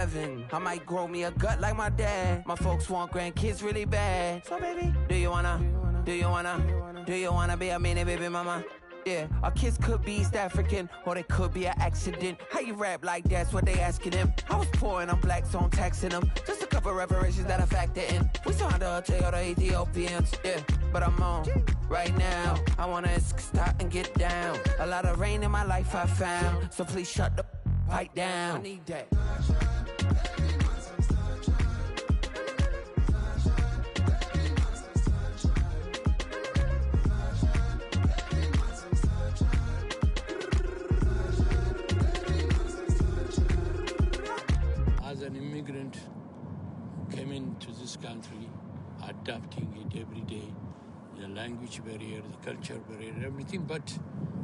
I might grow me a gut like my dad. My folks want grandkids really bad. So baby, do you wanna be a mini baby mama? Yeah, our kids could be East African, or they could be an accident. How you rap like that's what they asking him. I was poor and I'm black, so I'm taxing them. Just a couple reparations that I factor in. We saw the Toyota Ethiopians, yeah, but I'm on right now. I wanna stop and get down. A lot of rain in my life I found, so please shut the pipe down. I need that. As an immigrant who came into this country, adapting it every day, the language barrier, the culture barrier, everything, but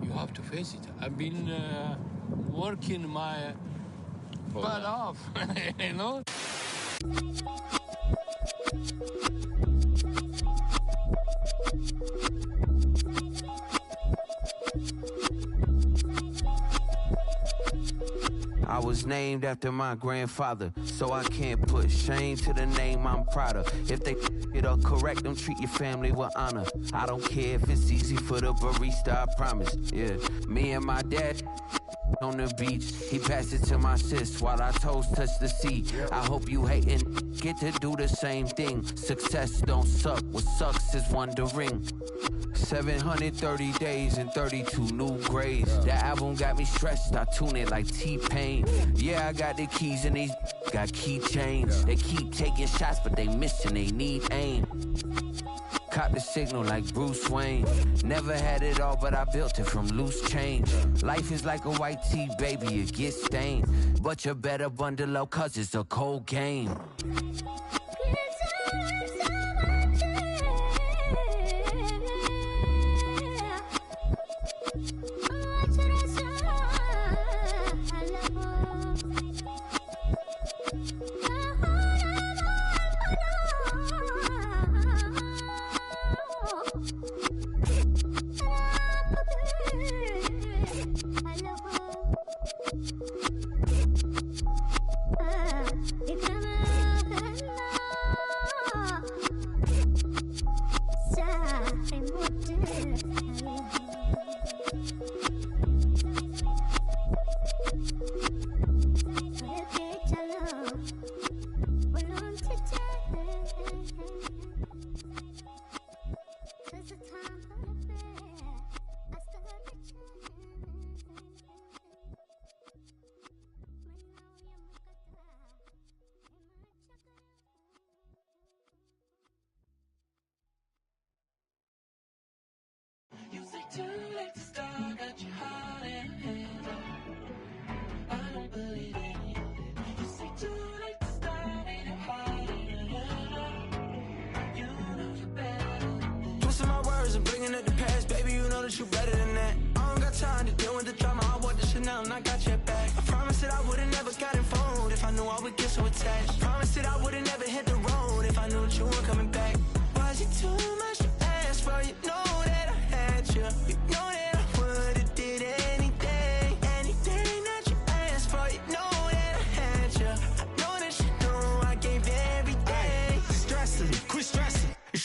you have to face it. I've been working my butt off, you know? I was named after my grandfather, so I can't put shame to the name I'm proud of. If they it up correct, don't treat your family with honor. I don't care if it's easy for the barista, I promise. Yeah, me and my dad on the beach, he passed it to my sis while our toes touch the sea. I hope you hatin' get to do the same thing. Success don't suck, what sucks is wondering. 730 days and 32 new grades. The album got me stressed, I tune it like T-Pain. Yeah, I got the keys and these got keychains. They keep taking shots, but they missing, they need aim. Caught the signal like Bruce Wayne. Never had it all, but I built it from loose change. Life is like a white tee, baby, it gets stained. But you better bundle up, cause it's a cold game. Too late to start, got your heart in hand. I don't believe any of it. You say too late to start, ain't your heart in hand. You know you're better than that. Twisting my words and bringing up the past, baby, you know that you better than that. I don't got time to deal with the drama, I bought the Chanel and I got your back. I promised that I would've never gotten phoned if I knew I would get so attached. I promised that I would've never hit the road if I knew that you weren't coming back. Was it too much to ask for? You know that I had you. You know that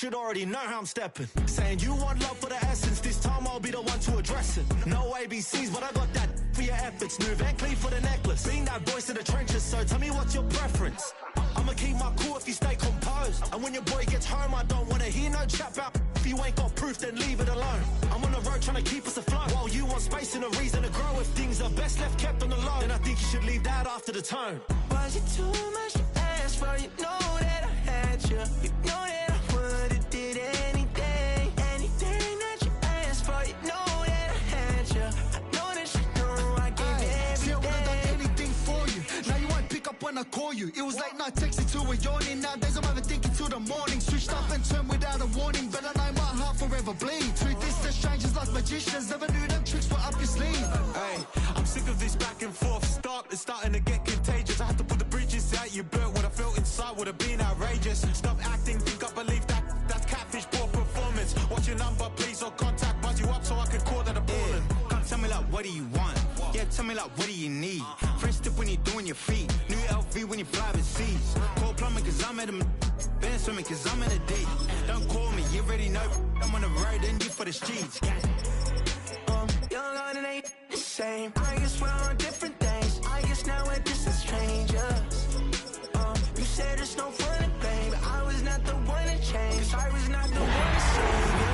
should already know how I'm stepping. Saying you want love for the essence, this time I'll be the one to address it. No ABCs, but I got that for your efforts. New Van Cleef for the necklace. Being that voice in the trenches, so tell me what's your preference. I'ma keep my cool if you stay composed. And when your boy gets home, I don't wanna hear no chat about if you ain't got proof, then leave it alone. I'm on the road trying to keep us afloat, while you want space and a reason to grow. If things are best left kept on the low, then I think you should leave that after the tone. Was it too much to ask for? You know that I had you. You know that I would've did anything that you asked for. You know that I had you. I know that you know I gave everything. See, I would've done anything for you. Now you won't pick up when I call you. It was late night texting to a yawning. Nowadays I'm overthinking till the morning. Switched up and turned without a warning, but I know my heart forever bleeds. Two distant strangers like magicians, never knew them tricks were up your sleeve. Hey, I'm sick of this back and forth. It's starting to get contagious. I had to put the bridges out you built. What I felt inside would have been outrageous. Stop acting, think I believe that's catfish, poor performance. What's your number, please, or contact? Buzz you up so I could call that a ballin'. Come tell me like, what do you want? Yeah, tell me like, what do you need? Fresh tip when you doing your feet. New LV when you fly overseas. Call plumbing cause I'm at a been swimming cause I'm in a deep. Don't call me, you already know. I'm on the road and you for the streets. Young on and ain't the same. I guess we're on different things. I guess now we're distant strangers. You said there's no fun in pain, but I was not the one to change. Cause I was not the one to save you.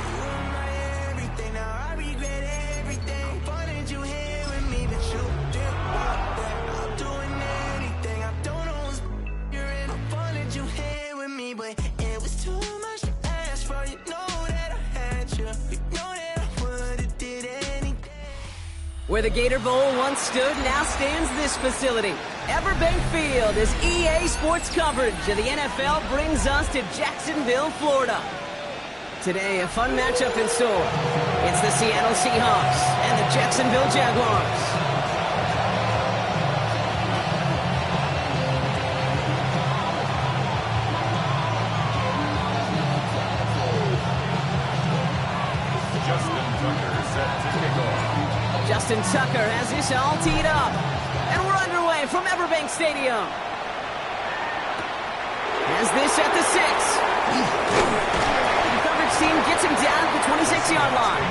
You were my everything, now I regret everything. I wanted you here with me, but you didn't want that. I'm doing anything, I don't know what's you're in. I wanted you here with me, but it was too much to ask for. You know that I had you. You know that I would've did anything. Where the Gator Bowl once stood, now stands this facility. Everbank Field as EA Sports coverage of the NFL brings us to Jacksonville, Florida. Today, a fun matchup in store. It's the Seattle Seahawks and the Jacksonville Jaguars. Justin Tucker has this all teed up. And we're underway from Everbank Stadium. As this at the 6. The coverage team gets him down at the 26-yard line.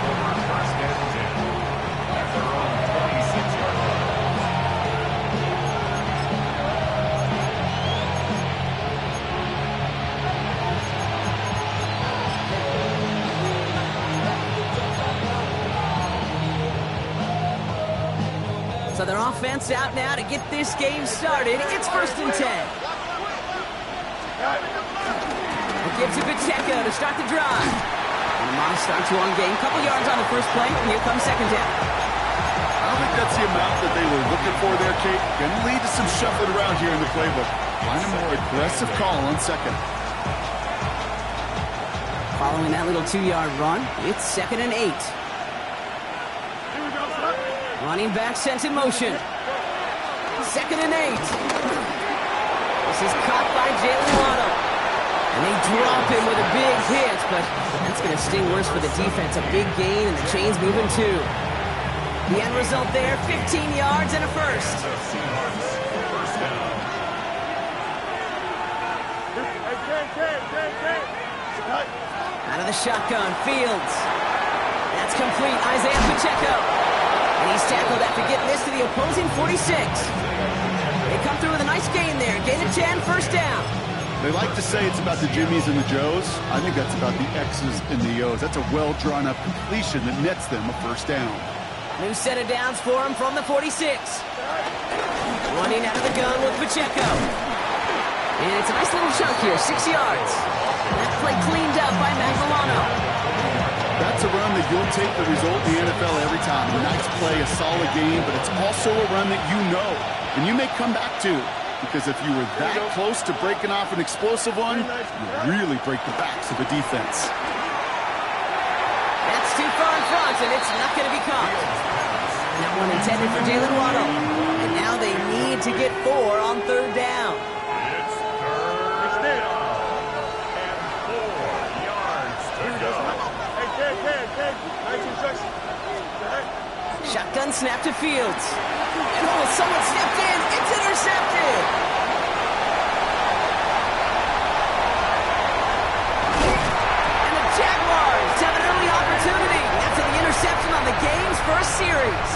So their offense out now to get this game started. It's 1st and 10. It gives to Pacheco to start the drive. And the Moss start to on game. Couple yards on the first play. And here comes 2nd down. I don't think that's the amount that they were looking for there, Kate. Going to lead to some shuffling around here in the playbook. Find a more aggressive call on 2nd. Following that little 2-yard run, it's 2nd and 8. Running back sent in motion. 2nd and 8. This is caught by Jalen Waddle. And they drop him with a big hit, but that's going to sting worse for the defense. A big gain, and the chain's moving too. The end result there, 15 yards and a first. Out of the shotgun, Fields. That's complete, Isaiah Pacheco. And he's tackled after getting this to the opposing 46. They come through with a nice gain there. Gain of 10, 1st down. They like to say it's about the Jimmies and the Joes. I think that's about the X's and the O's. That's a well-drawn-up completion that nets them a 1st down. New set of downs for him from the 46. Running out of the gun with Pacheco. And it's a nice little chunk here, 6 yards. That play cleaned up by Magalano. That's a run that you'll take the result in the NFL every time. A nice play, a solid game, but it's also a run that you know and you may come back to. Because if you were that close to breaking off an explosive one, you really break the backs of the defense. That's too far in front, and it's not going to be caught. That one intended for Jalen Waddle. And now they need to get 4 on 3rd down. It's 3rd down. And 4 yards to go. Shotgun snap to Fields. And someone stepped in. It's intercepted. And the Jaguars have an early opportunity after the interception on the game's first series.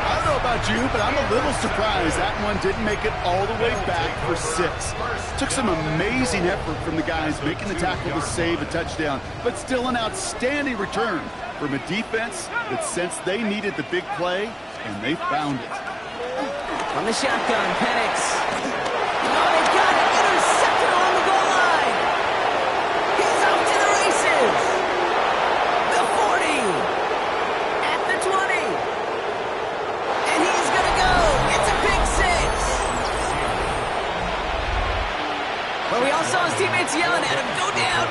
I don't know about you, but I'm a little surprised that one didn't make it all the way back for 6. Took some amazing effort from the guys making the tackle to save a touchdown, but still an outstanding return from a defense that sensed they needed the big play, and they found it. On the shotgun, Penix. Oh, they got it! Intercepted on the goal line! He's off to the races! The 40! At the 20! And he's gonna go! It's a pick 6! Well, we all saw his teammates yelling at him, go down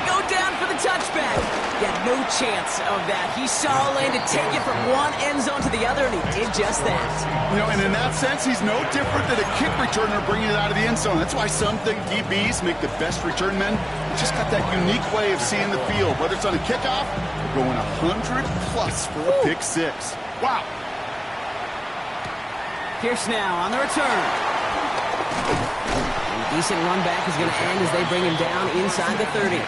for the touchback. He had no chance of that. He saw a lane to take it from one end zone to the other, and he did just that. You know, and in that sense, he's no different than a kick returner bringing it out of the end zone. That's why some think DBs make the best return men. They just got that unique way of seeing the field, whether it's on a kickoff or going 100+ for a pick 6. Wow. Pierce now on the return. A decent run back is going to end as they bring him down inside the 30.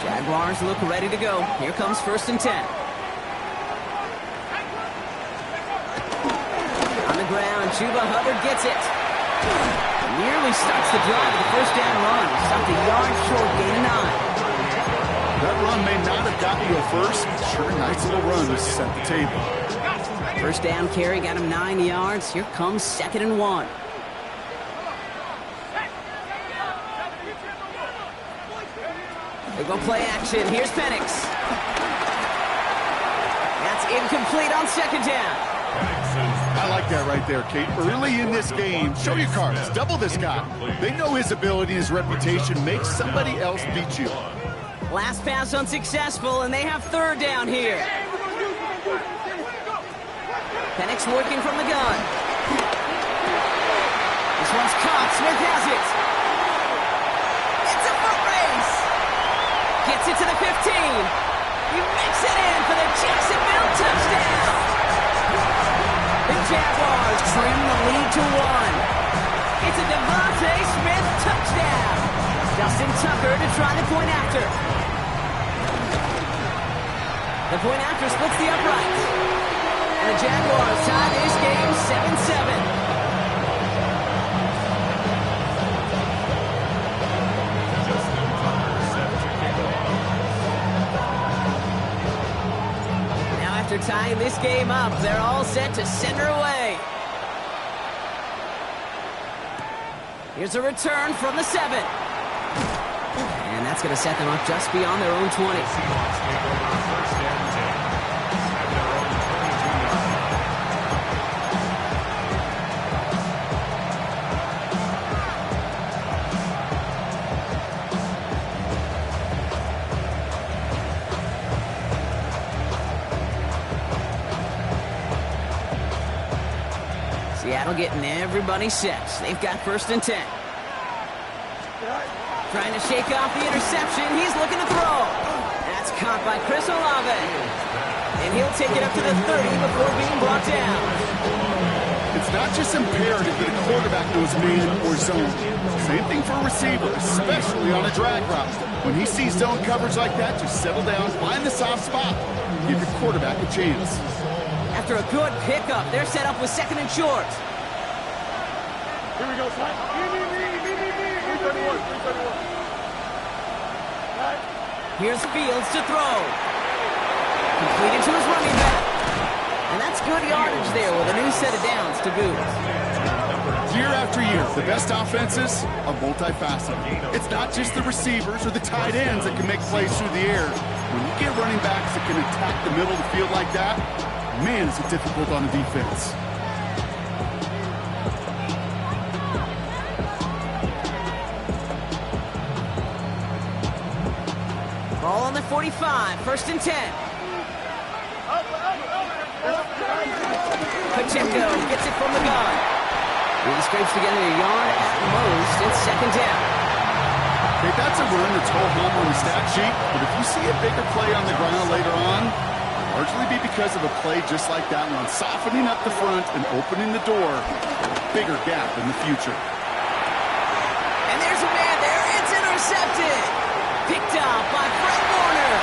Jaguars look ready to go. Here comes 1st and 10. On the ground, Chuba Hubbard gets it. Nearly starts the drive with the 1st down run. Stopped a yard short, gain of 9. That run may not have gotten you a first. Sure, nice little run to set the table. 1st down carry got him 9 yards. Here comes 2nd and 1. They go play action. Here's Penix. That's incomplete on 2nd down. I like that right there, Kate. Early in this game, show your cards. Double this guy. They know his ability and his reputation makes somebody else beat you. Last pass unsuccessful, and they have 3rd down here. Penix working from the gun. This one's caught. Smith has it. It's a foot race. Gets it to the 15. He makes it in for the Jacksonville touchdown. The Jaguars trim the lead to 1. It's a Devontae Smith touchdown. Justin Tucker to try the point after. The point after splits the uprights. And the Jaguars tie this game 7-7. Now after tying this game up, they're all set to send her away. Here's a return from the 7. And that's going to set them up just beyond their own 20. Seattle getting everybody set. They've got 1st and 10. Trying to shake off the interception. He's looking to throw. That's caught by Chris Olave. And he'll take it up to the 30 before being brought down. It's not just imperative that a quarterback knows man or zone. Same thing for a receiver, especially on a drag route. When he sees zone coverage like that, just settle down, find the soft spot. Give your quarterback a chance. After a good pickup, they're set up with 2nd and short. Here we go, son. Me. 331. Here's Fields to throw. Completed to his running back. And that's good yardage there with a new set of downs to boot. Year after year, the best offenses are multifaceted. It's not just the receivers or the tight ends that can make plays through the air. When you get running backs that can attack the middle of the field like that, man, is it difficult on the defense. Ball on the 45, 1st and 10. Pacheco gets it from the gun. He scrapes together a yard at most. It's 2nd down. Okay, that's a run that's go home on the stat sheet, but if you see a bigger play on the ground later on, it'll largely be because of a play just like that one, softening up the front and opening the door for a bigger gap in the future. And there's a man there. It's intercepted. Picked up by Fred Warner.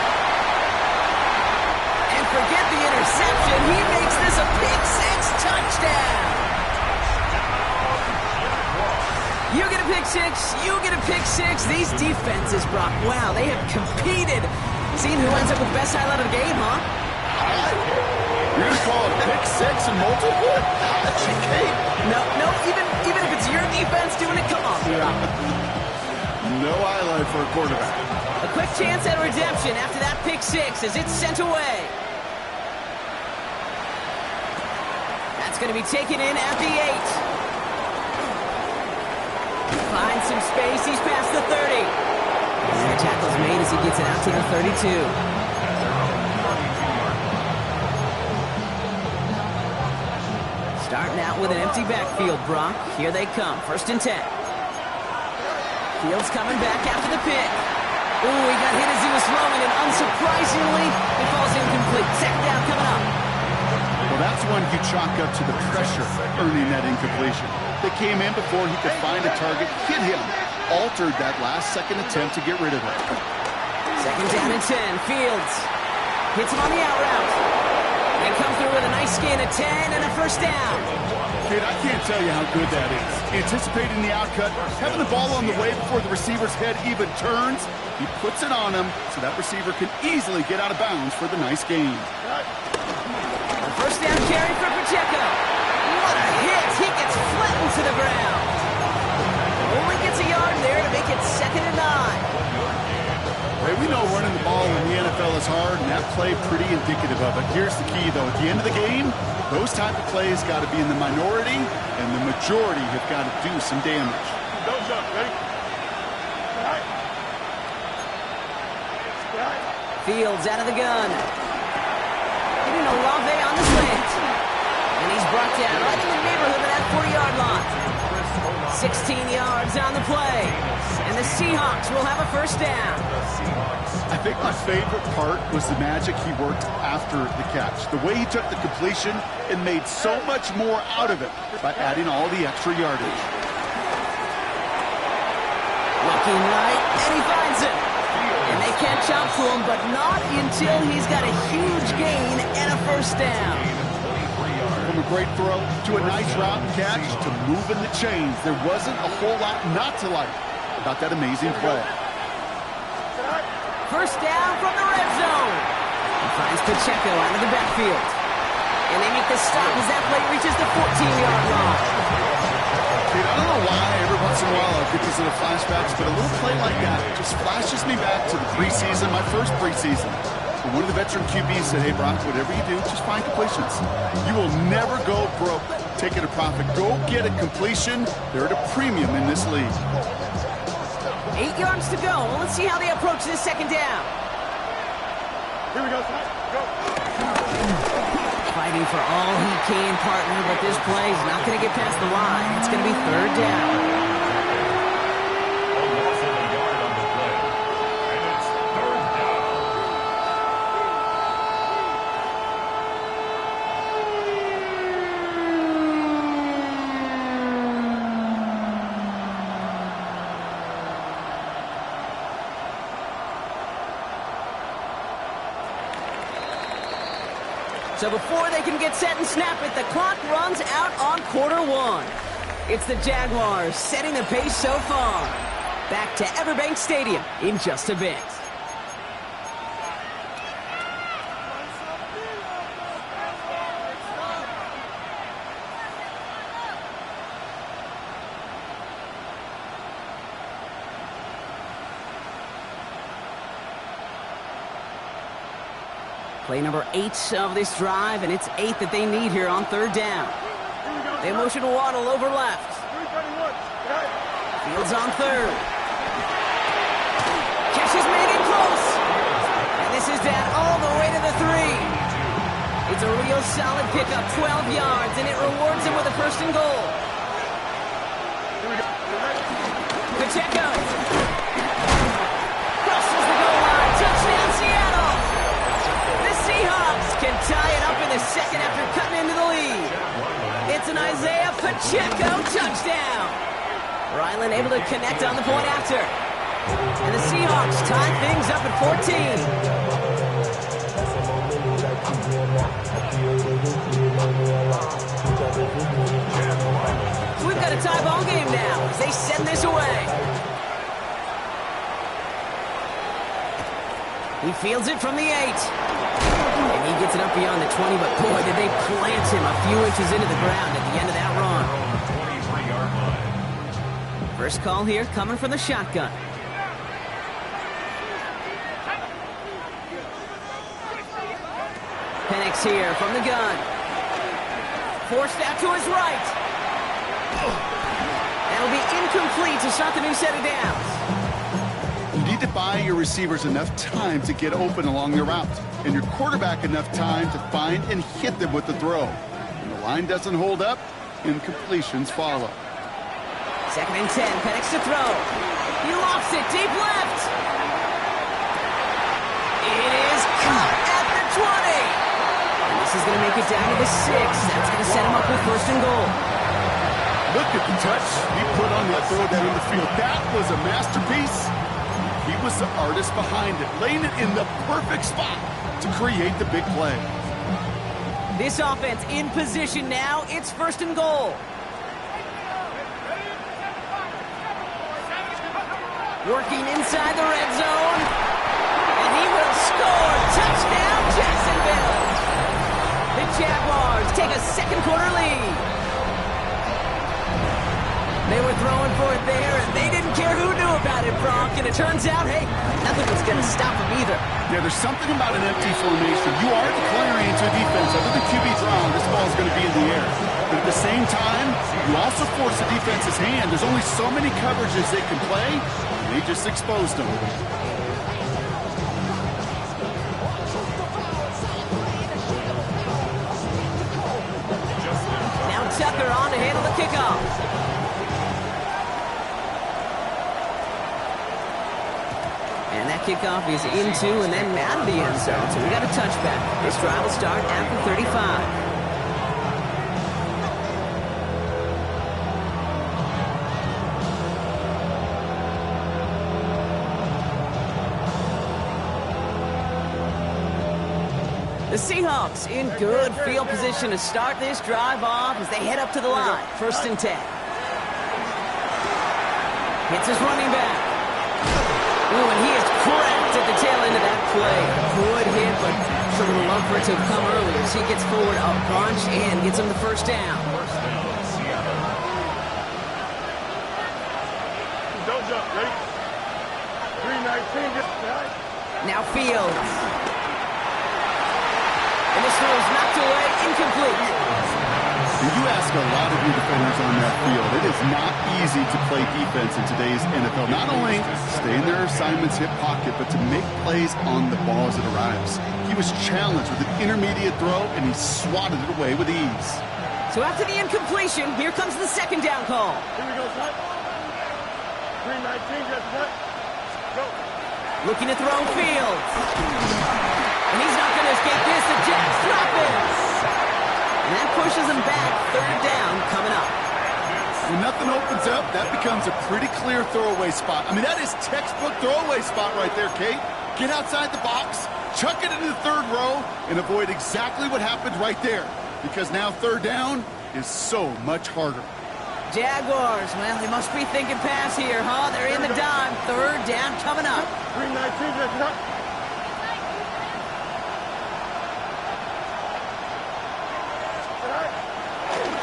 And forget the interception. He makes this a pick-6 touchdown. You get a pick-6. You get a pick-6. These defenses, Brock, wow, they have competed. Seeing who ends up with the best highlight of the game, huh? You're going to call it pick-6 and multiple? No, even if it's your defense doing it, come on, Brock. No highlight for a quarterback. A quick chance at redemption after that pick-6 as it's sent away. That's going to be taken in at the 8. Finds some space. He's past the 30. And the tackle's made as he gets it out to the 32. Starting out with an empty backfield, Brock. Here they come. 1st and 10. Fields coming back after the pick. Ooh, he got hit as he was throwing, and unsurprisingly, it falls incomplete. Second down coming up. Well, that's one you chalk up to the pressure earning that incompletion. They came in before he could find a target, hit him, altered that last-second attempt to get rid of it. Second down and 10. Fields hits him on the out route. And comes through with a nice gain of 10 and a first down. Kid, I can't tell you how good that is. Anticipating the outcut, having the ball on the way before the receiver's head even turns, he puts it on him so that receiver can easily get out of bounds for the nice gain. First down carry for Pacheco. What a hit! He gets flattened to the ground. Only gets a yard there to make it 2nd and 9. Hey, we know running the ball in the NFL is hard, and that play pretty indicative of it. Here's the key, though. At the end of the game, those type of plays got to be in the minority, and the majority have got to do some damage. Don't jump, ready? Fields out of the gun. Getting Olave on the slant. And he's brought down right in the neighborhood of that 40-yard line. 16 yards on the play. And the Seahawks will have a first down. I think my favorite part was the magic he worked after the catch. The way he took the completion and made so much more out of it by adding all the extra yardage. Looking right, and he finds it. And they can't jump to him, but not until he's got a huge gain and a first down. From a great throw to a nice route and catch to moving the chains, there wasn't a whole lot not to like about that amazing play. First down from the red zone. He finds Pacheco out of the backfield. And they make the stop as that play reaches the 14-yard line. Dude, I don't know why every once in a while I get these little flashbacks, but a little play like that just flashes me back to the preseason, my first preseason. And one of the veteran QBs said, hey, Brock, whatever you do, just find completions. You will never go broke taking a profit. Go get a completion. They're at a premium in this league. 8 yards to go. Well, let's see how they approach this second down. Here we go, go. Fighting for all he can, partner, but this play is not going to get past the line. It's going to be 3rd down. So before they can get set and snap it, the clock runs out on Q1. It's the Jaguars setting the pace so far. Back to Everbank Stadium in just a bit. Play number 8 of this drive, and it's 8 that they need here on 3rd down. They motion Waddle over left. Fields on 3rd. Catch is made in close. And this is down all the way to the 3. It's a real solid pickup, 12 yards, and it rewards him with a 1st and goal. Pacheco. Crosses the goal line. Touchdown, Seattle. Seahawks can tie it up in the 2nd after cutting into the lead. It's an Isaiah Pacheco touchdown. Ryland able to connect on the point after. And the Seahawks tie things up at 14. We've got a tie ball game now as they send this away. He fields it from the 8. And he gets it up beyond the 20, but boy, did they plant him a few inches into the ground at the end of that run. First call here coming from the shotgun. Penix here from the gun. Forced out to his right. That'll be incomplete to start the new set of downs. You need to buy your receivers enough time to get open along the route, and your quarterback enough time to find and hit them with the throw. When the line doesn't hold up, incompletions follow. 2nd and 10, Penix to throw. He lofts it deep left. It is caught at the 20. And this is going to make it down to the 6. That's going to set him up with first and goal. Look at the touch he put on that throw down the field. That was a masterpiece. He was the artist behind it, laying it in the perfect spot to create the big play. This offense in position now. It's first and goal. Working inside the red zone. And he will score. Touchdown, Jacksonville. The Jaguars take a second quarter lead. They were throwing for it there, and they didn't care who knew about it, Brock. And it turns out, hey, nothing was going to stop them either. Yeah, there's something about an empty formation. You are declaring into a defense. Under the QB draw, this ball is going to be in the air. But at the same time, you also force the defense's hand. There's only so many coverages they can play, and they just exposed them. Now Tucker on to handle the kickoff. And that kickoff is into and then out of the end zone. So we got a touchback. This drive will start at the 35. The Seahawks in good field position to start this drive off as they head up to the line. First and 10. Hits his running back. Ooh, and he is cracked at the tail end of that play. Good hit, but sure would love for it to have come earlier as he gets forward a bunch and gets him the first down. Don't jump, ready? 319, just right. Now Fields. And this throw is knocked away, incomplete. And you ask a lot of your defenders on that field. It is not easy to play defense in today's NFL. Not only stay in their assignment's hip pocket, but to make plays on the ball as it arrives. He was challenged with an intermediate throw, and he swatted it away with ease. So after the incompletion, here comes the second down call. Here we go, son. 319, just what? Go. Looking to throw Fields. And he's not going to escape this. The Jets drop it. And that pushes him back. Third down coming up. When nothing opens up, that becomes a pretty clear throwaway spot. I mean, that is textbook throwaway spot right there, Kate. Get outside the box, chuck it into the third row, and avoid exactly what happened right there. Because now third down is so much harder. Jaguars, well, they must be thinking pass here, huh? They're in the dime. Third down coming up. 319, just up.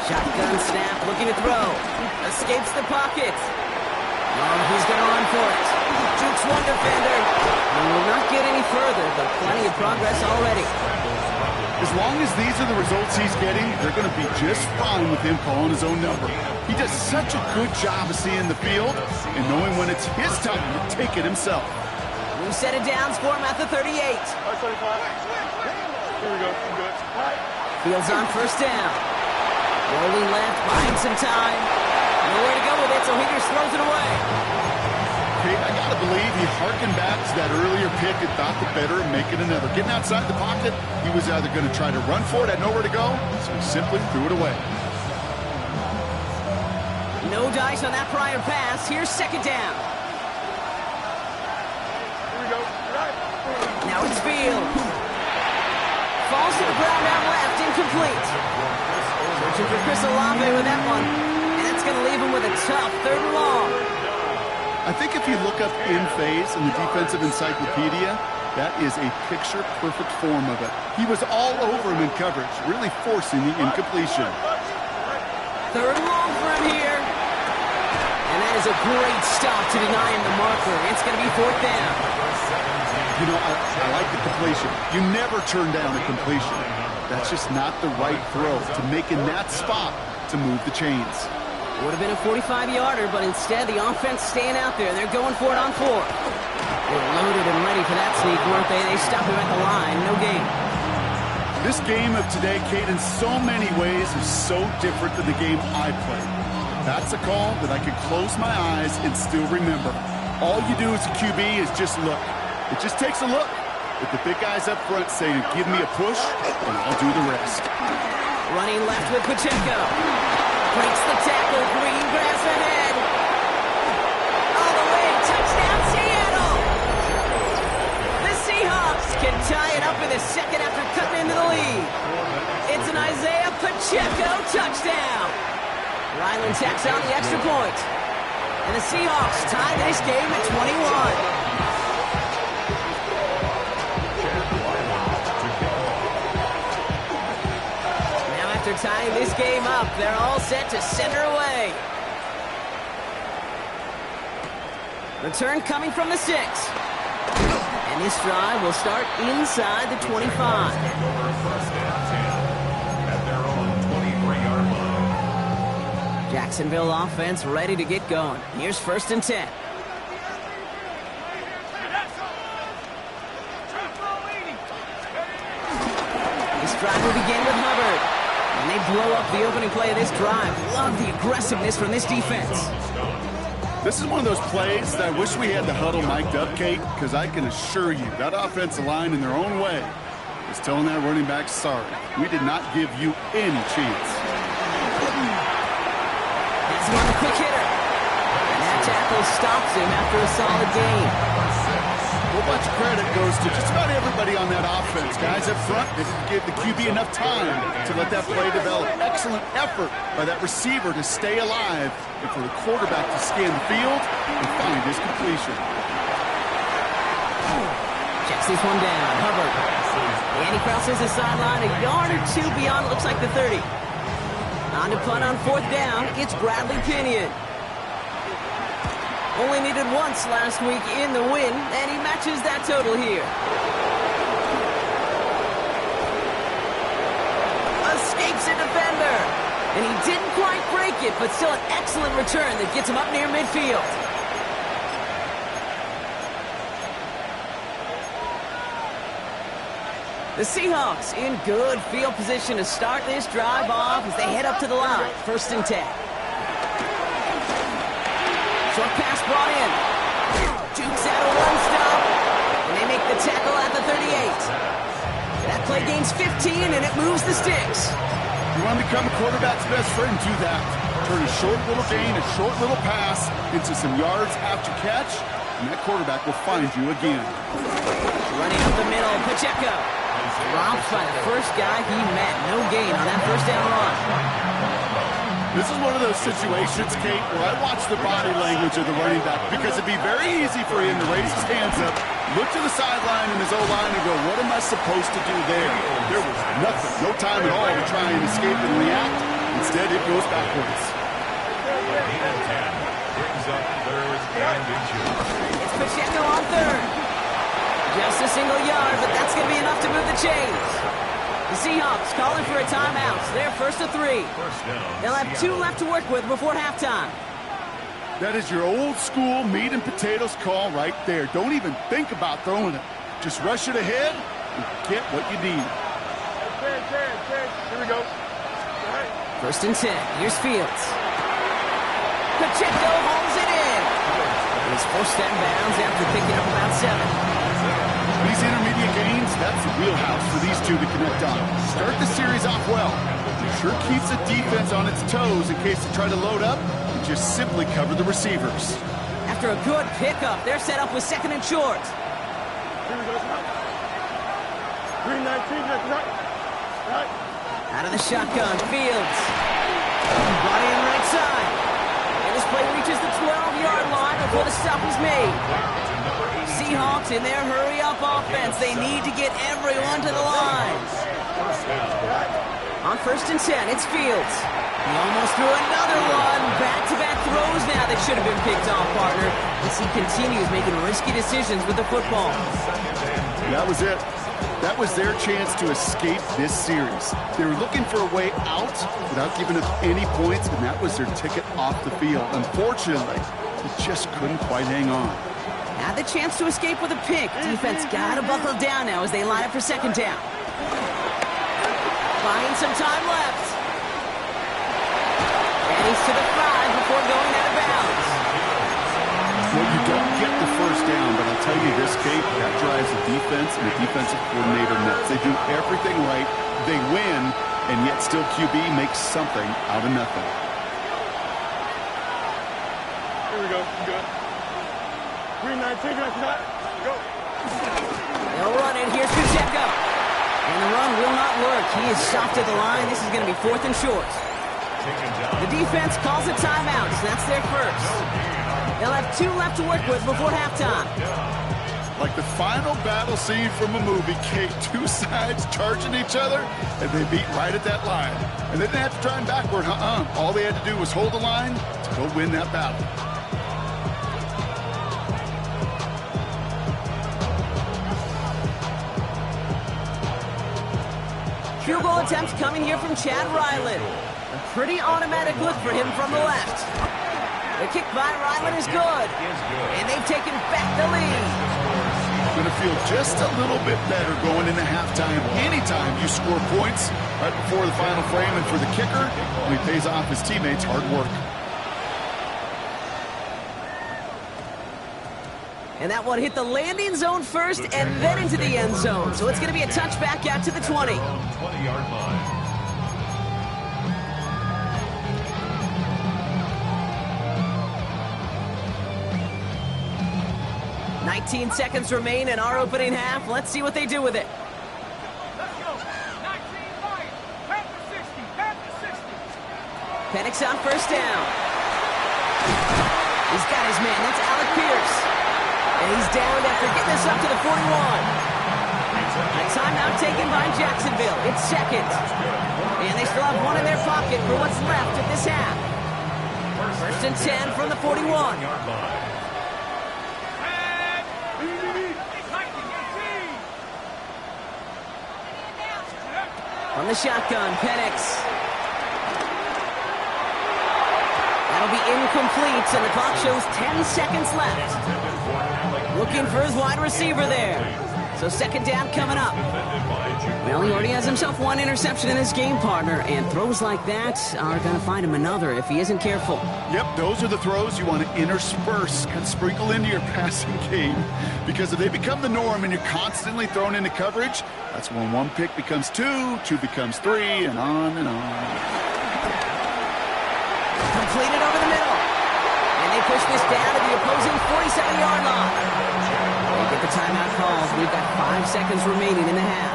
Shotgun snap, looking to throw. Escapes the pocket. Oh, he's going to run for it. Jukes one defender. And will not get any further, but plenty of progress already. As long as these are the results he's getting, they're going to be just fine with him calling his own number. He does such a good job of seeing the field and knowing when it's his time to take it himself. New set of downs for him at the 38. 25. Here we go. I'm good. Fields on first down. Rolling left, buying some time. Nowhere to go with it, so he just throws it away. Okay, I got to believe he harkened back to that earlier pick and thought the better of making another. Getting outside the pocket, he was either going to try to run for it, had nowhere to go, so he simply threw it away. No dice on that prior pass. Here's second down. Here we go. Right. Now it's Fields. Falls to the ground out left, incomplete. Searching for Chris Olave with that one. And that's going to leave him with a tough third and long. I think if you look up in phase in the defensive encyclopedia, that is a picture-perfect form of it. He was all over him in coverage, really forcing the incompletion. Third and long for him here. And that is a great stop to deny him the marker. It's going to be fourth down. You know, I like the completion. You never turn down a completion. That's just not the right throw to make in that spot to move the chains. Would have been a 45-yarder, but instead the offense staying out there. They're going for it on fourth. They were loaded and ready for that sneak, weren't they? They stopped him at the line. No gain. This game of today, Kate, in so many ways is so different than the game I played. That's a call that I could close my eyes and still remember. All you do as a QB is just look. It just takes a look. with the big guys up front saying, give me a push, and I'll do the rest. Running left with Pacheco. Breaks the tackle. Green grass ahead. All the way. Touchdown, Seattle. The Seahawks can tie it up in the second after cutting into the lead. It's an Isaiah Pacheco touchdown. Ryland tacks on the extra point. And the Seahawks tie this game at 21. After tying this game up, they're all set to center away. Return coming from the 6. And this drive will start inside the 25. Jacksonville offense ready to get going. Here's 1st and 10. This drive will begin with Hubbard. And they blow up the opening play of this drive. Love the aggressiveness from this defense. This is one of those plays that I wish we had the huddle mic'd up, Kate, because I can assure you that offensive line in their own way is telling that running back, sorry, we did not give you any chance. That's one quick hitter. And that tackle stops him after a solid gain. A whole bunch of credit goes to just about everybody on that offense. Guys up front, they didn't give the QB enough time to let that play develop. Excellent effort by that receiver to stay alive and for the quarterback to scan the field and find his completion. Checks this one down. Hubbard. And he crosses the sideline a yard or two beyond, looks like the 30. On to punt on 4th down, it's Bradley Pinion. Only needed once last week in the win, and he matches that total here. Escapes a defender. And he didn't quite break it, but still an excellent return that gets him up near midfield. The Seahawks in good field position to start this drive off as they head up to the line. 1st and 10. Short pass brought in. Dukes out a one-stop. And they make the tackle at the 38. That play gains 15, and it moves the sticks. You want to become a quarterback's best friend, do that. Turn a short little gain, a short little pass into some yards after catch, and that quarterback will find you again. Running up the middle, Pacheco. Dropped by the first guy he met. No gain on that 1st down run. This is one of those situations, Kate, where I watch the body language of the running back because it'd be very easy for him to raise his hands up, look to the sideline in his O-line and go, what am I supposed to do there? There was nothing, no time at all to try and escape and react. Instead, it goes backwards. It's Pacheco on 3rd. Just a single yard, but that's going to be enough to move the chains. The Seahawks calling for a timeout. They're 1st to 3. They'll have 2 left to work with before halftime. That is your old school meat and potatoes call right there. Don't even think about throwing it. Just rush it ahead and get what you need. Here we go. 1st and 10. Here's Fields. Pacheco holds it in. He's forced out of bounds after picking up about 7. These intermediate gains, that's the wheelhouse for these two to connect on. Start the series off well. It sure keeps the defense on its toes in case they try to load up and just simply cover the receivers. After a good pickup, they're set up with 2nd and short. Here we go. 3-19, right. Out of the shotgun, Fields. Brought in right side. And this play reaches the 12-yard line before the stop is made. Seahawks in their hurry-up offense. They need to get everyone to the line. On 1st and 10, it's Fields. He almost threw another one. Back-to-back throws now that should have been picked off, partner. As he continues making risky decisions with the football. That was it. That was their chance to escape this series. They were looking for a way out without giving up any points, and that was their ticket off the field. Unfortunately, they just couldn't quite hang on. Had the chance to escape with a pick. Defense got to buckle down now as they line up for 2nd down. Buying some time left. And he's to the 5 before going out of bounds. Well, you don't get the 1st down, but I'll tell you this, Kate, that drives the defense and the defensive coordinator nuts. They do everything right, they win, and yet still QB makes something out of nothing. Here we go. Good. 3-19, go. They'll run it. Here's Pacheco. And the run will not work. He is stopped at the line. This is going to be 4th and short. The defense calls a timeout. So that's their first. They'll have 2 left to work with before halftime. Like the final battle scene from a movie, Kate, 2 sides charging each other, and they beat right at that line. And they didn't have to try and backward. All they had to do was hold the line to go win that battle. Field goal attempts coming here from Chad Ryland. A pretty automatic look for him from the left. The kick by Ryland is good. And they've taken back the lead. Going to feel just a little bit better going into halftime. Anytime you score points right before the final frame, and for the kicker, he pays off his teammates' hard work. And that one hit the landing zone first and then into the end zone. So it's going to be a touchback out to the 20. 20-yard line. 19 seconds remain in our opening half. Let's see what they do with it. Penix on first down. He's got his man. That's Alec Pierce. And he's down after getting this up to the 41. A timeout taken by Jacksonville. It's second. And they still have one in their pocket for what's left of this half. First and 10 from the 41. On the shotgun, Penix. That'll be incomplete, and the clock shows 10 seconds left. Looking for his wide receiver there. So second down coming up. Well, he already has himself one interception in his game, partner, and throws like that are going to find him another if he isn't careful. Yep, those are the throws you want to intersperse and sprinkle into your passing game, because if they become the norm and you're constantly thrown into coverage, that's when one pick becomes two, two becomes three, and on and on. Completed over the middle. And they push this down to the opposing 47-yard line. They get the timeout called. We've got 5 seconds remaining in the half.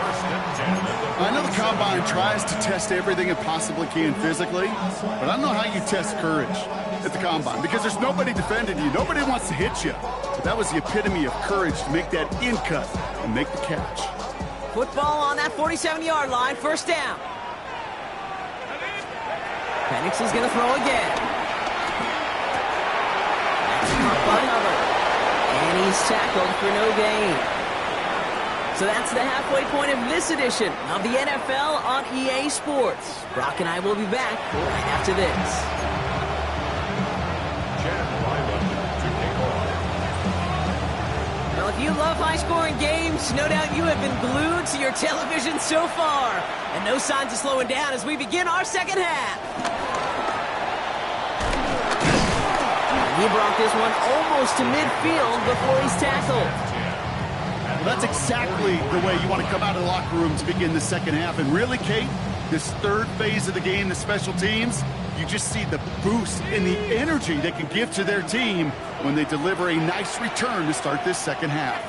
I know the Combine tries to test everything it possibly can physically, but I don't know how you test courage at the Combine, because there's nobody defending you. Nobody wants to hit you. But that was the epitome of courage to make that in cut and make the catch. Football on that 47-yard line. First down. Penix is going to throw again. That's caught by Hubbard. And he's tackled for no gain. So that's the halfway point of this edition of the NFL on EA Sports. Brock and I will be back right after this. Well, if you love high-scoring games, no doubt you have been glued to your television so far. And no signs of slowing down as we begin our second half. He brought this one almost to midfield before he's tackled. Well, that's exactly the way you want to come out of the locker room to begin the second half. And really, Kate, this third phase of the game, the special teams, you just see the boost and the energy they can give to their team when they deliver a nice return to start this second half.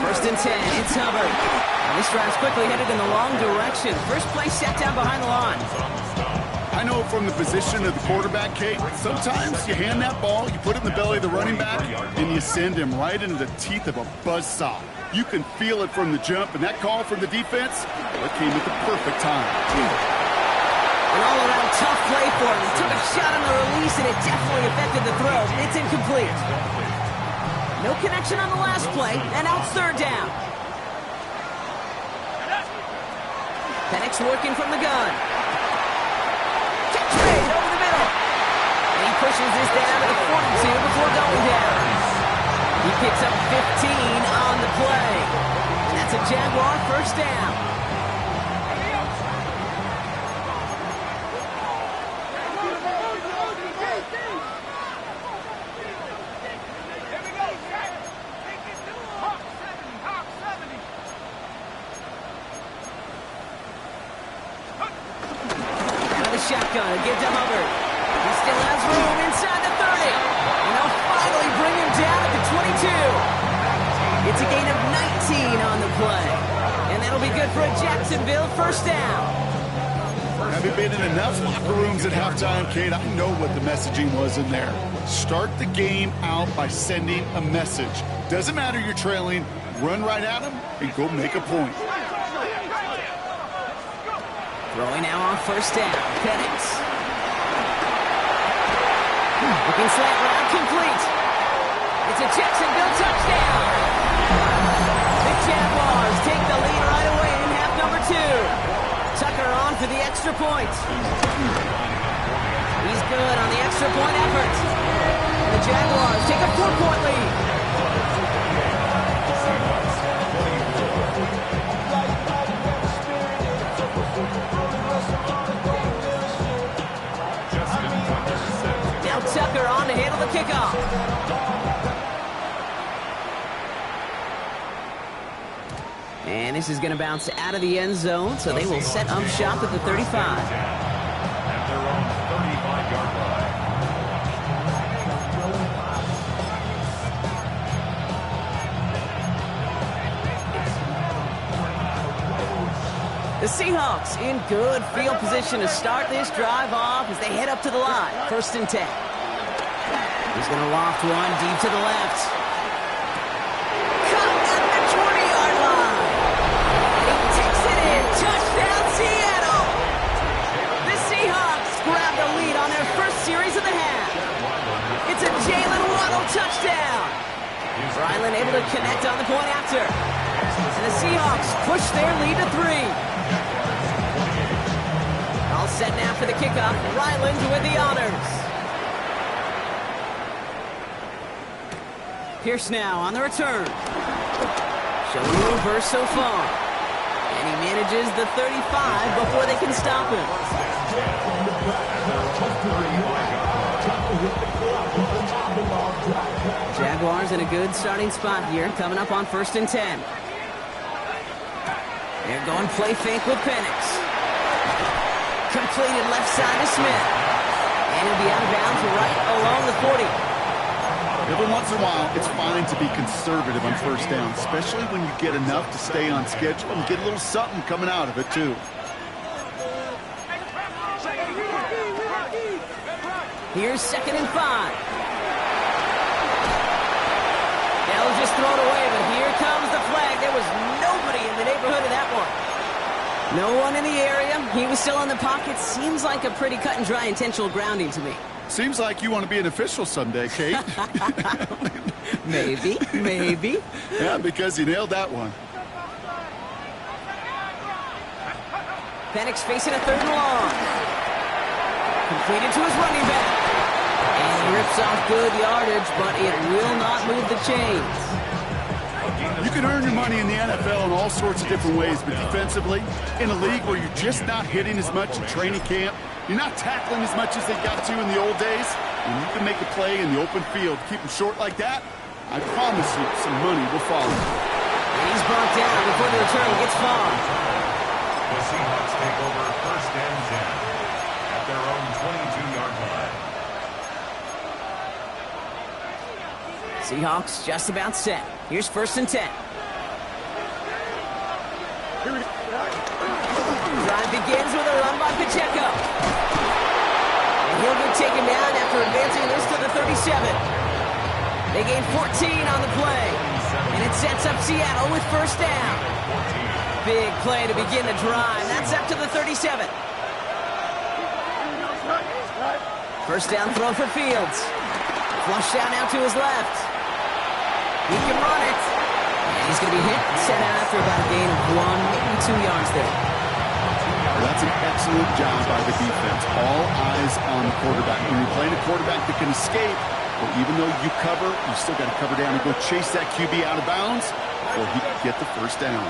First and 10, it's Hubbard. And this drive's quickly headed in the wrong direction. First play set down behind the line. I know from the position of the quarterback, Kate, sometimes you hand that ball, you put it in the belly of the running back, and you send him right into the teeth of a buzzsaw. You can feel it from the jump, and that call from the defense, well, it came at the perfect time. An all-around tough play for him. He took a shot on the release, and it definitely affected the throw. It's incomplete. No connection on the last play, and now it's third down. Penix working from the gun. Catch made over the middle. And he pushes this down to the 42 before going down. He picks up 15 on the play. And that's a Jaguar first down. shotgun. Give to Hubbard. He still has room inside the 30. And they'll finally bring him down at the 22. It's a gain of 19 on the play. And that'll be good for a Jacksonville first down. Having been in enough locker rooms at halftime, Kate, I know what the messaging was in there. Start the game out by sending a message. Doesn't matter you're trailing, run right at them and go make a point. Throwing now on first down. Penix. Looking slant route, complete. It's a Jacksonville touchdown. The Jaguars take the lead right away in half number 2. Tucker on for the extra point. He's good on the extra point effort. And the Jaguars take a 4-point lead. Now Tucker on to handle the kickoff. And this is going to bounce out of the end zone, so they will set up shop at the 35. At their own 35-yard line. The Seahawks in good field position to start this drive off as they head up to the line. 1st and 10. He's going to loft one deep to the left. Touchdown, Seattle! The Seahawks grab the lead on their first series of the half. It's a Jalen Waddle touchdown. Ryland able to connect on the point after. And the Seahawks push their lead to 3. All set now for the kickoff. Ryland with the honors. Pierce now on the return. Showing a little burst so far. And he manages the 35 before they can stop him. Jaguars in a good starting spot here, coming up on 1st and 10. They're going play fake with Penix. Completed left side to Smith. And he'll be out of bounds right along the 40. Every once in a while, it's fine to be conservative on first down, especially when you get enough to stay on schedule and get a little something coming out of it, too. Here's 2nd and 5. They'll just throw it away, but here comes the flag. There was nobody in the neighborhood of that one. No one in the area. He was still in the pocket. Seems like a pretty cut and dry intentional grounding to me. Seems like you want to be an official someday, Kate. Maybe. Yeah, because you nailed that one. Penix facing a 3rd and long. Completed to his running back. And he rips off good yardage, but it will not move the chains. You can earn your money in the NFL in all sorts of different ways, but defensively, in a league where you're just not hitting as much in training camp, you're not tackling as much as they got to in the old days, and you can make a play in the open field. Keep them short like that, I promise you some money will follow. And he's brought down before the return gets far. The Seahawks take over 1st and 10 at their own 22-yard line. Seahawks just about set. Here's 1st and 10. Drive begins with a run by Pacheco. And he'll get taken down after advancing this to the 37. They gain 14 on the play. And it sets up Seattle with 1st down. Big play to begin the drive. That's up to the 37. 1st down throw for Fields. Flushed out now to his left. He can run it. And he's going to be hit and set out after about a gain of 1, maybe 2 yards there. That's an excellent job by the defense. All eyes on the quarterback. When you're playing a quarterback that can escape, well, even though you cover, you still got to cover down and go chase that QB out of bounds, or he can get the 1st down.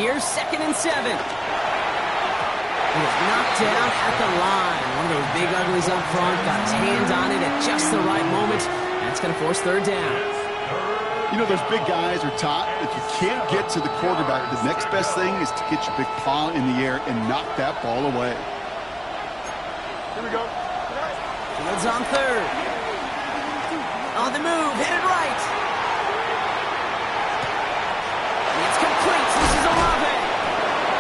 Here's 2nd and 7. He is knocked down at the line. One of those big uglies up front, got his hands on it at just the right moment. That's going to force 3rd down. You know, those big guys are taught if you can't get to the quarterback, the next best thing is to get your big paw in the air and knock that ball away. Here we go. Fields on third. On the move, headed right. It's complete. This is Olave.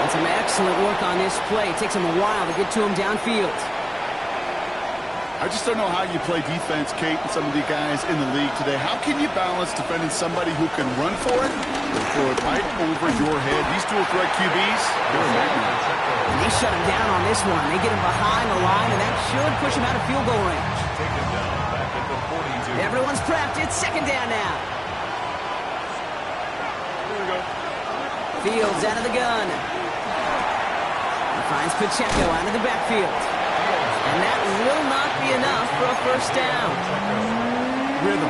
And some excellent work on this play. It takes him a while to get to him downfield. I just don't know how you play defense, Kate, and some of the guys in the league today. How can you balance defending somebody who can run for it and throw it right over your head? These dual threat QBs, they're a nightmare. And they shut him down on this one. They get him behind the line, and that should push him out of field goal range. Taken down back at the 42. Everyone's prepped. It's second down now. Here we go. Fields out of the gun. He finds Pacheco out of the backfield. And that will not be enough for a first down. Rhythm.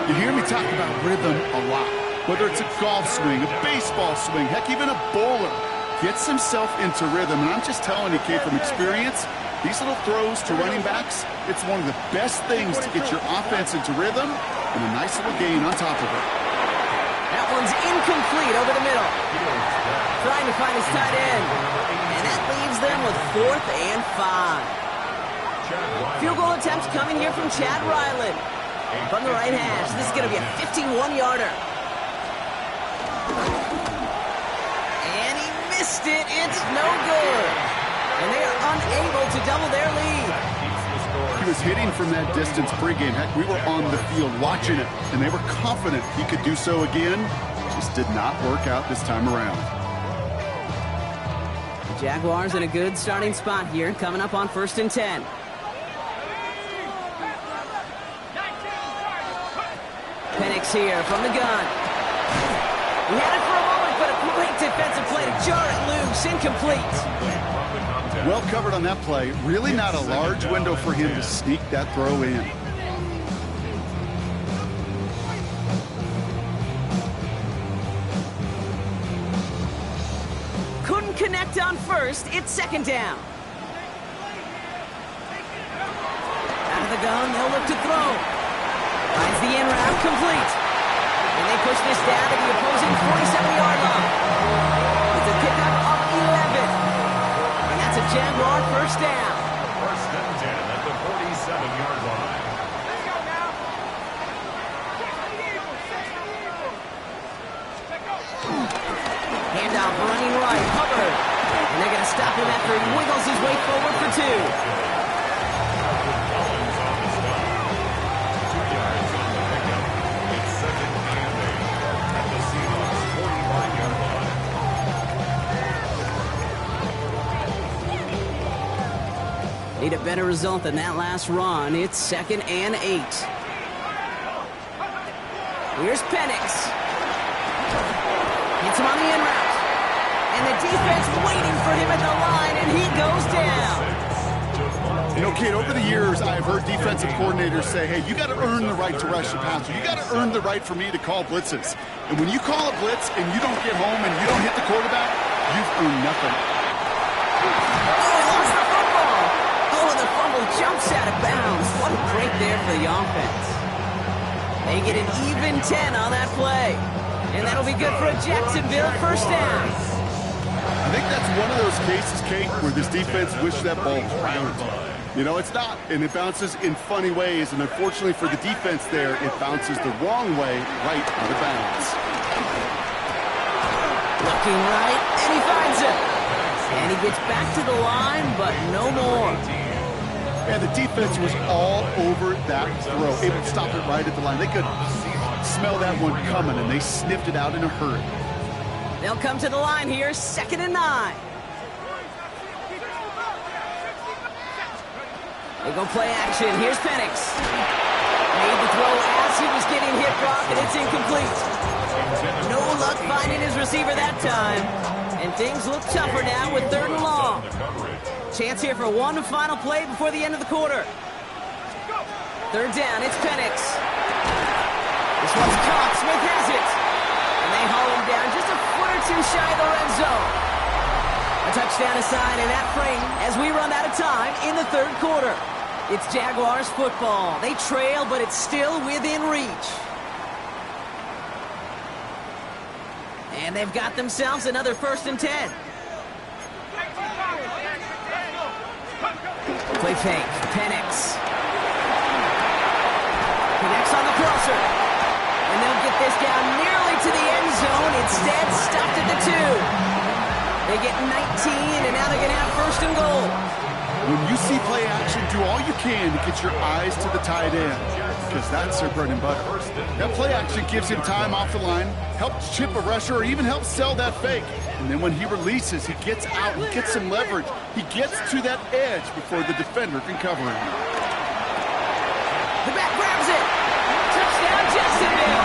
You hear me talk about rhythm a lot. Whether it's a golf swing, a baseball swing, heck, even a bowler gets himself into rhythm. And I'm just telling you, Kate, from experience, these little throws to running backs, it's one of the best things to get your offense into rhythm and a nice little gain on top of it. That one's incomplete over the middle. Trying to find his tight end. And that leaves them with 4th and 5. Field goal attempts coming here from Chad Ryland. From the right hash, this is going to be a 51-yarder. And he missed it. It's no good. And they are unable to double their lead. He was hitting from that distance pregame. Heck, we were on the field watching it, and they were confident he could do so again. Just did not work out this time around. The Jaguars in a good starting spot here, coming up on 1st and 10. Penix here from the gun. He had it for a moment, but a great defensive play to jar it loose. Incomplete. Well covered on that play. Really not a large window for him to sneak that throw in. Couldn't connect on first. It's second down. Out of the gun, they'll look to throw. Finds the in route, complete. And they push this down to the opposing 47-yard line. It's a pickup of 11. And that's a Jaguar first down. 1st and 10 at the 47-yard line. Handoff running right, Hubbard. And they're going to stop him after he wiggles his way forward for 2. Need a better result than that last run. It's 2nd and 8. Here's Penix. Hits him on the in route. And the defense waiting for him at the line, and he goes down. You know, Kate, over the years, I've heard defensive coordinators say, hey, you got to earn the right to rush the passer. You got to earn the right for me to call blitzes. And when you call a blitz and you don't get home and you don't hit the quarterback, you've earned nothing. Jumps out of bounds. What a break there for the offense. They get an even 10 on that play. And that'll be good for a Jacksonville first down. I think that's one of those cases, Kate, where this defense wished that ball bounced. You know, it's not, and it bounces in funny ways, and unfortunately for the defense there, it bounces the wrong way right out of bounds. Looking right, and he finds it. And he gets back to the line, but no more. And the defense was all over that throw, able to stop it right at the line. They could smell that one coming, and they sniffed it out in a hurry. They'll come to the line here, 2nd and 9. They go play action. Here's Penix. Made the throw as he was getting hit, Brock, and it's incomplete. No luck finding his receiver that time. And things look tougher now with 3rd and long. Chance here for one final play before the end of the quarter. 3rd down, it's Penix. This one's caught. Smith has it. And they haul him down just a foot or 2 shy of the red zone. A touchdown aside in that frame as we run out of time in the 3rd quarter. It's Jaguars football. They trail, but it's still within reach. And they've got themselves another 1st and 10. Play fake. Penix. Connects on the crosser. And they'll get this down nearly to the end zone. Instead, stopped at the 2. They get 19, and now they're going to have 1st and goal. When you see play action, do all you can to get your eyes to the tight end, because that's their bread and butter. That play action gives him time off the line, helps chip a rusher, or even helps sell that fake. And then when he releases, he gets out, he gets some leverage. He gets to that edge before the defender can cover him. The back grabs it. Touchdown, Jacksonville.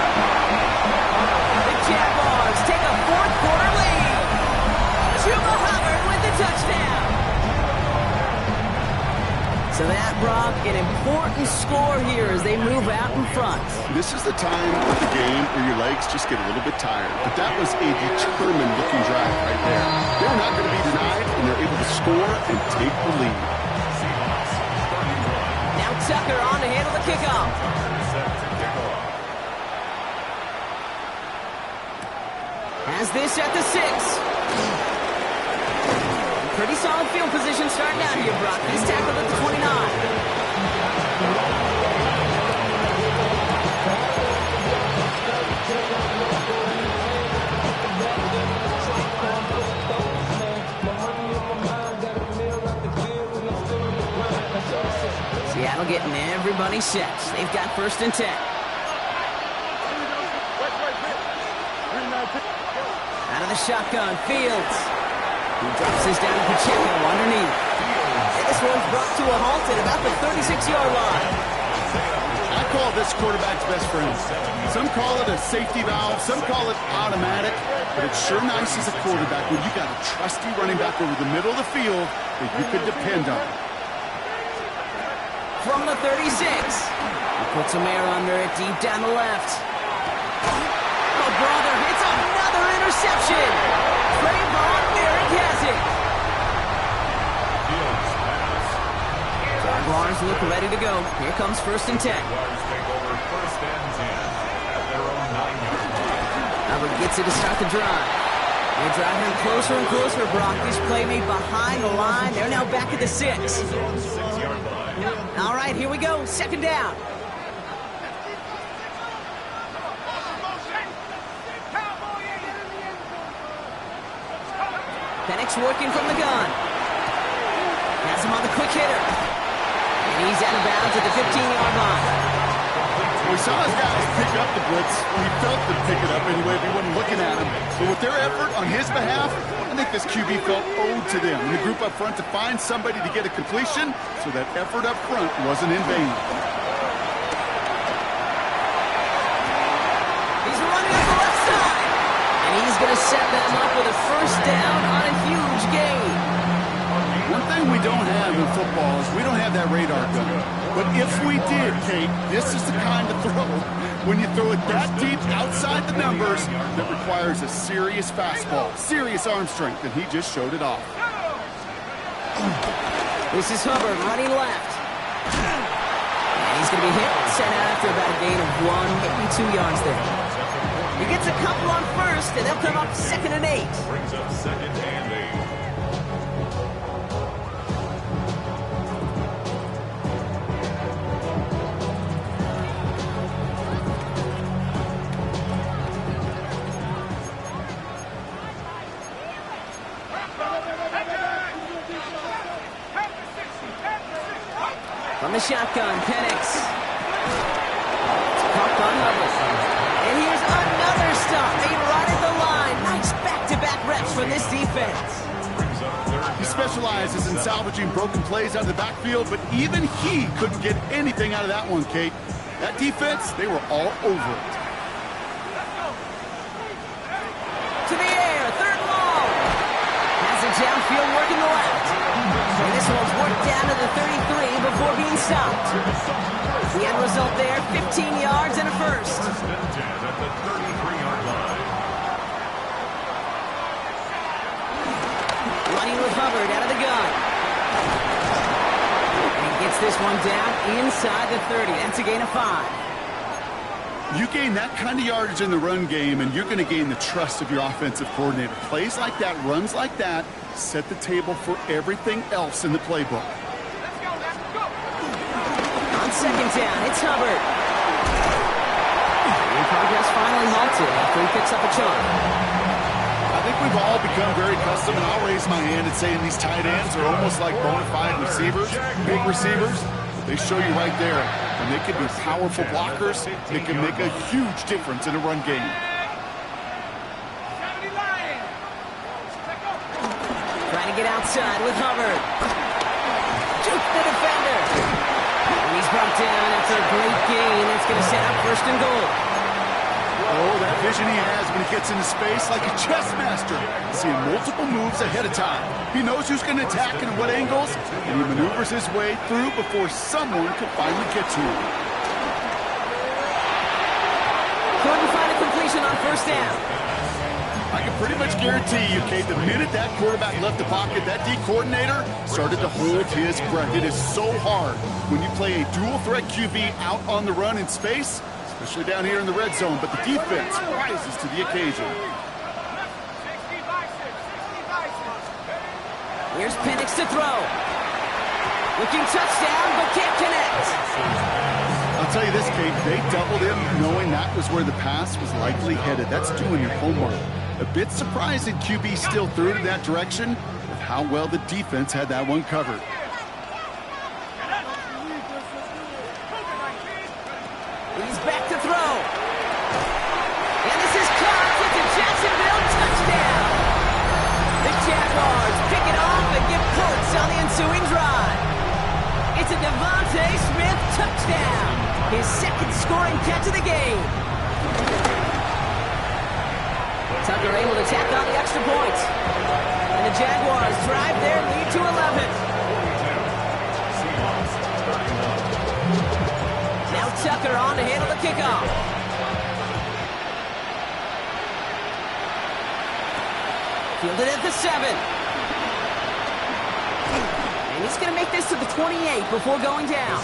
The Jaguars take a 4th quarter lead. Chuba Hubbard with the touchdown. So that, Brock, an important score here as they move out in front. This is the time of the game where your legs just get a little bit tired. But that was a determined-looking drive right there. They're not going to be denied, and they're able to score and take the lead. Now Tucker on to handle the kickoff. Has this at the 6. Pretty solid field position starting out here, Brock. He's tackled at the 29. Seattle getting everybody set. They've got 1st and 10. Out of the shotgun, Fields. He drops this down to Pacheco underneath. And this one's brought to a halt at about the 36-yard line. I call this quarterback's best friend. Some call it a safety valve, some call it automatic, but it's sure nice as a quarterback when you got a trusty running back over the middle of the field that you could depend on. From the 36. He puts some air under it deep down the left. Oh, brother, it's another interception. Trayvon Merrick has it. Jaguars look ready to go. Here comes 1st and 10. Hubbard gets it to start the drive. They're driving closer and closer, Brock. This play made behind the line. They're now back at the 6. All right, here we go. 2nd down. Penix working from the gun. Has him on the quick hitter. And he's out of bounds at the 15-yard line. We saw his guys pick up the blitz. We felt them pick it up anyway if he wasn't looking at him. But with their effort on his behalf, I think this QB felt owed to them in the group up front to find somebody to get a completion, so that effort up front wasn't in vain. He's running up the left side. And he's going to set them up with a 1st down on a huge gain. One thing we don't have in football is we don't have that radar gun. But if we did, Kate, this is the kind of throw, when you throw it that deep outside the numbers, that requires a serious fastball, serious arm strength, and he just showed it off. This is Hubbard running left. And he's going to be hit, sent out after about a gain of 1, maybe 2 yards there. He gets a couple on 1st, and they'll come up 2nd and 8. Brings up 2nd and 8. From the shotgun, Penix. It's caught on Hubbard. And here's another stop made right at the line. Nice back-to-back reps from this defense. He specializes in salvaging broken plays out of the backfield, but even he couldn't get anything out of that one, Kate. That defense, they were all over it. To the air, 3rd and long. Has it downfield working the left. And this one's worked down to the 33 before being stopped. The end result there, 15 yards and a 1st. At the 33-yard line. Running with Hubbard out of the gun. And he gets this one down inside the 30. That's a gain of 5. You gain that kind of yardage in the run game, and you're going to gain the trust of your offensive coordinator. Plays like that, runs like that, set the table for everything else in the playbook. On second down, it's Hubbard. And progress finally halted after he picks up a chunk. I think we've all become very accustomed, and I'll raise my hand and saying these tight ends are almost like bona fide receivers, big receivers. They show you right there, and they can be powerful blockers. They can make a huge difference in a run game. Trying to get outside with Hubbard. Juke the defender. And he's brought down after a great gain. That's going to set up first and goal. Oh, that vision he has when he gets into space like a chess master. Seeing multiple moves ahead of time. He knows who's going to attack and what angles, and he maneuvers his way through before someone can finally get to him. Couldn't find a completion on first down. I can pretty much guarantee you, Kate, the minute that quarterback left the pocket, that D coordinator started to hold his breath. It is so hard when you play a dual-threat QB out on the run in space, especially down here in the red zone, but the defense rises to the occasion. Here's Penix to throw. Looking touchdown, but can't connect. I'll tell you this, Kate, they doubled him knowing that was where the pass was likely headed. That's doing your homework. A bit surprised that QB still threw it in that direction with how well the defense had that one covered. He's back to throw. And this is caught for the Jacksonville touchdown. The Jaguars pick it off and give points on the ensuing drive. It's a Devontae Smith touchdown. His second scoring catch of the game. Tucker able to tack on the extra point. And the Jaguars drive their lead to 11. Now Tucker on to handle the kickoff. Fielded at the 7. And he's going to make this to the 28 before going down.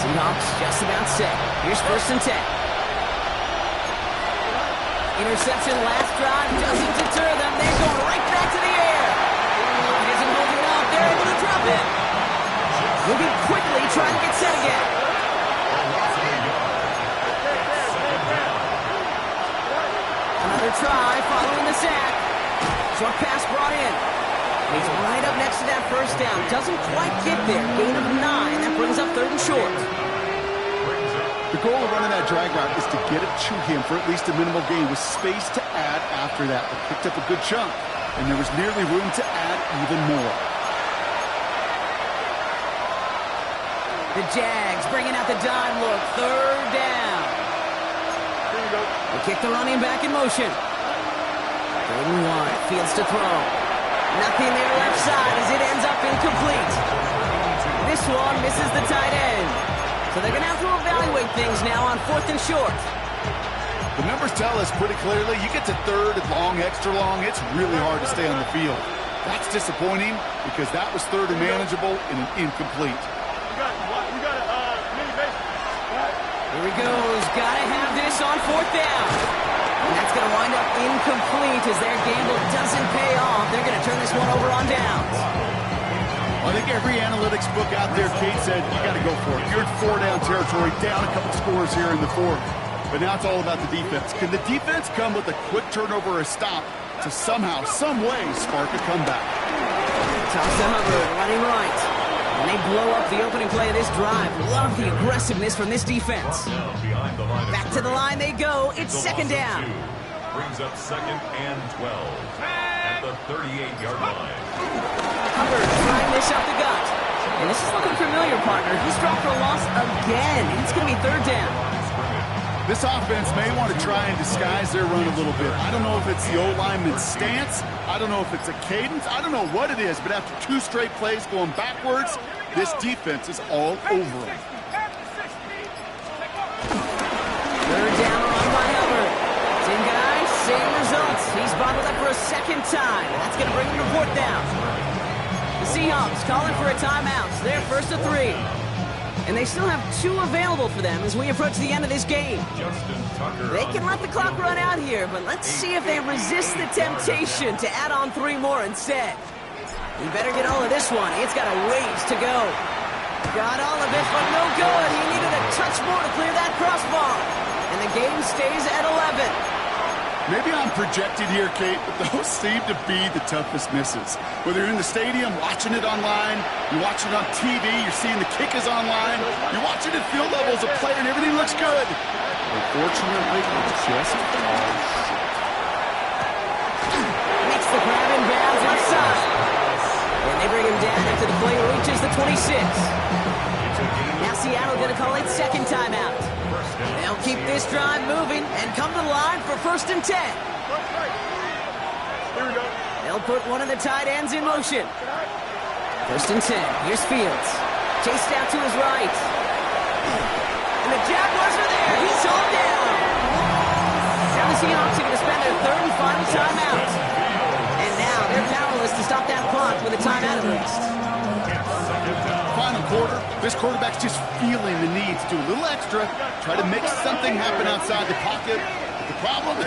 Seahawks just about set. Here's first and 10. Interception last drive doesn't deter them. They're going right back to the air. He isn't holding up. They're able to drop it. Moving quickly, trying to get set again. Another try following the sack. Short pass brought in. He's right up next to that first down. Doesn't quite get there. Gain of 9. That brings up third and short. The goal of running that drag route is to get it to him for at least a minimal gain with space to add after that. They picked up a good chunk, and there was nearly room to add even more. The Jags bringing out the dime look. Third down. They kick the running back in motion. Third and 1. Fields to throw. Nothing there left side as it ends up incomplete. This one misses the tight end. So they're going to have to evaluate things now on fourth and short. The numbers tell us pretty clearly, you get to third and long, extra long, it's really hard to stay on the field. That's disappointing because that was third and manageable in an incomplete. Here he goes. Got to have this on fourth down. And that's going to wind up incomplete as their gamble doesn't pay off. They're going to turn this one over on downs. I think every analytics book out there, Kate, said you got to go for it. You're in four-down territory, down a couple scores here in the fourth. But now it's all about the defense. Can the defense come with a quick turnover or a stop to somehow, some way, spark a comeback? Toss to Hubbard, running right. And they blow up the opening play of this drive. Love the aggressiveness from this defense. Back to the line they go. It's second down. Brings up second and 12 at the 38-yard line. Hubbard trying this up the gut. And this is looking familiar, partner. He's dropped for a loss again. It's going to be third down. This offense may want to try and disguise their run a little bit. I don't know if it's the O-lineman's stance. I don't know if it's a cadence. I don't know what it is, but after 2 straight plays going backwards, this defense is all over them. Third down run by Hubbard. Same guy, same results. He's bottled up for a second time. That's going to bring him to fourth down. The Seahawks calling for a timeout. So they're first to 3. And they still have 2 available for them as we approach the end of this game. They can let the clock run out here, but let's see if they resist the temptation to add on 3 more instead. He better get all of this one. It's got a ways to go. Got all of it, but no good. He needed a touch more to clear that crossbar. And the game stays at 11. Maybe I'm projected here, Kate, but those seem to be the toughest misses. Whether you're in the stadium, watching it online, you're watching it on TV, you're seeing the kick is online, you're watching it field level as a player and everything looks good. Unfortunately, it's just all shit. Makes the grab and bounds left side. And they bring him down after the play reaches the 26. Now Seattle going to call it second timeout. They'll keep this drive moving and come to the line for 1st and 10. Here we go. They'll put one of the tight ends in motion. 1st and 10. Here's Fields. Chased out to his right. And the Jaguars are there. He's hauled down. Now the Seahawks are going to spend their 3rd and final timeout. And now they're powerless to stop that clock with a timeout at least. Final quarter, this quarterback's just feeling the need to do a little extra, try to make something happen outside the pocket. The problem,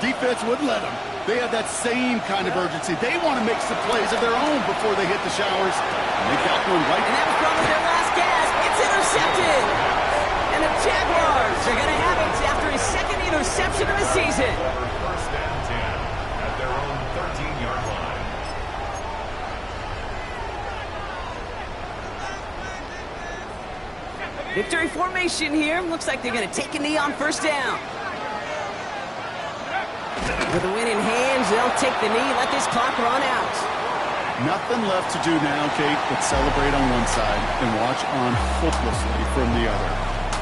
defense wouldn't let them. They have that same kind of urgency. They want to make some plays of their own before they hit the showers. And they got one right. And that was probably their last gasp. It's intercepted. And the Jaguars are going to have it after his 2nd interception of the season. 1st and 10 at their own 13-yard line. Victory formation here. Looks like they're going to take a knee on 1st down. With the win in hands, they'll take the knee, let this clock run out. Nothing left to do now, Kate, but celebrate on one side and watch on hopelessly from the other.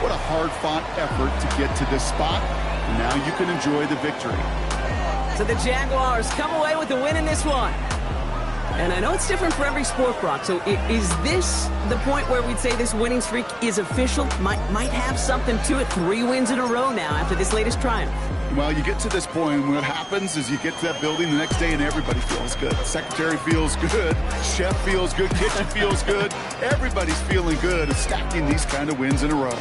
What a hard-fought effort to get to this spot, and now you can enjoy the victory. So the Jaguars come away with the win in this one. And I know it's different for every sport, Brock. So is this the point where we'd say this winning streak is official? Might have something to it. 3 wins in a row now after this latest triumph. Well, you get to this point, and what happens is you get to that building the next day and everybody feels good. Secretary feels good. Chef feels good. Kitchen feels good. Everybody's feeling good at stacking these kind of wins in a row.